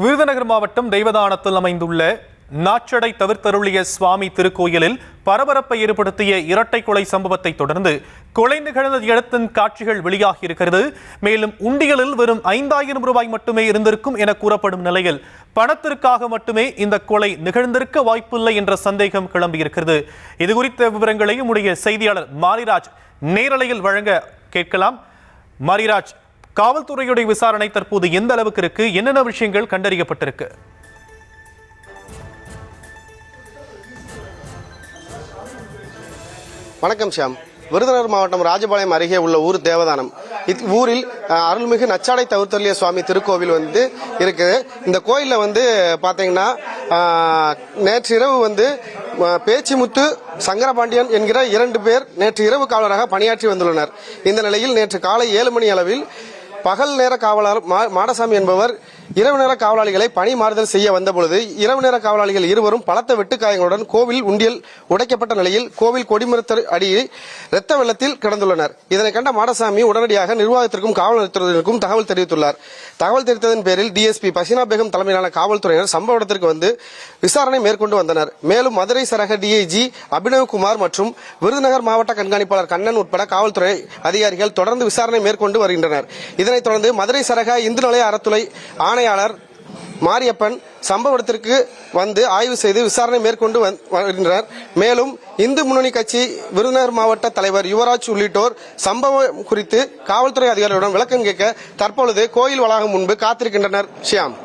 விருதுநகர் மாவட்டம் தெய்வதானத்தில் அமைந்துள்ள நாச்சடை தவிர்த்தருளிய சுவாமி திருக்கோயிலில் பரபரப்பை ஏற்படுத்திய இரட்டை கொலை சம்பவத்தை தொடர்ந்து கொலை நிகழ்ந்த இடத்தின் காட்சிகள் வெளியாகி இருக்கிறது. மேலும் உண்டியலில் வெறும் 5000 ரூபாய் மட்டுமே இருந்திருக்கும் என கூறப்படும் நிலையில் பணத்திற்காக மட்டுமே இந்த கொலை நிகழ்ந்திருக்க வாய்ப்பில்லை என்ற சந்தேகம் கிளம்பியிருக்கிறது. இது குறித்த விவரங்களை நம்முடைய செய்தியாளர் மாரிராஜ் நேரலையில் வழங்க கேட்கலாம். மாரிராஜ், காவல்துறையுடைய விசாரணை தற்போது எந்த அளவுக்கு இருக்கு? என்னென்ன விஷயங்கள் கண்டறியப்பட்டிருக்கு? வணக்கம் ஷியாம். விருதுநகர் மாவட்டம் ராஜபாளையம் அருகே உள்ள ஊர் தேவதானம். ஊரில் அருள்மிகு நச்சாடை தவிர்த்தருளிய சுவாமி திருக்கோவில் இருக்குது. இந்த கோயிலில் பாத்தீங்கன்னா நேற்று இரவு பேச்சிமுத்து சங்கரபாண்டியன் என்கிற 2 பேர் நேற்று இரவு காவலராக பணியாற்றி வந்துள்ளனர். இந்த நிலையில் நேற்று காலை 7 மணி அளவில் பகல் நேர காவலர் மாடசாமி என்பவர் இரவு நேர காவலாளிகளை பணி மாறுதல் செய்ய வந்தபொழுது இரவு நேர காவலாளிகள் இருவரும் பலத்த வெட்டுக்காயங்களுடன் கோவில் உண்டியல் உடைக்கப்பட்ட நிலையில் கோவில் கொடிமரத்தர் அடியில் இரத்த வெள்ளத்தில் கிடந்துள்ளனர். இதனை கண்ட மாடசாமி உடனடியாக நிர்வாகத்திற்கும் காவல் நிலையத்திற்கும் தகவல் தெரிவித்துள்ளார். தகவல் தெரிவித்ததன் பேரில் டிஎஸ்பி பசினா பேகம் தலைமையிலான காவல்துறையினர் சம்பவ இடத்திற்கு விசாரணை மேற்கொண்டு வந்தனர். மேலும் மதுரை சரக டிஐஜி அபினவ்குமார் மற்றும் விருதுநகர் மாவட்ட கண்காணிப்பாளர் கண்ணன் உட்பட காவல்துறை அதிகாரிகள் தொடர்ந்து விசாரணை மேற்கொண்டு வருகின்றனர். இதனைத் தொடர்ந்து மதுரை சரக இந்து நிலைய அறத்துறை ஆணையாளர் மாரியப்பன் சம்பவ இடத்திற்கு ஆய்வு செய்து விசாரணை மேற்கொண்டு வருகின்றனர். மேலும் இந்து முன்னணி கட்சி விருதுநகர் மாவட்ட தலைவர் யுவராஜ் உள்ளிட்டோர் சம்பவம் குறித்து காவல்துறை அதிகாரிகளுடன் விளக்கம் கேட்க தற்பொழுது கோயில் வளாகம் முன்பு காத்திருக்கின்றனர். ஷியாம்.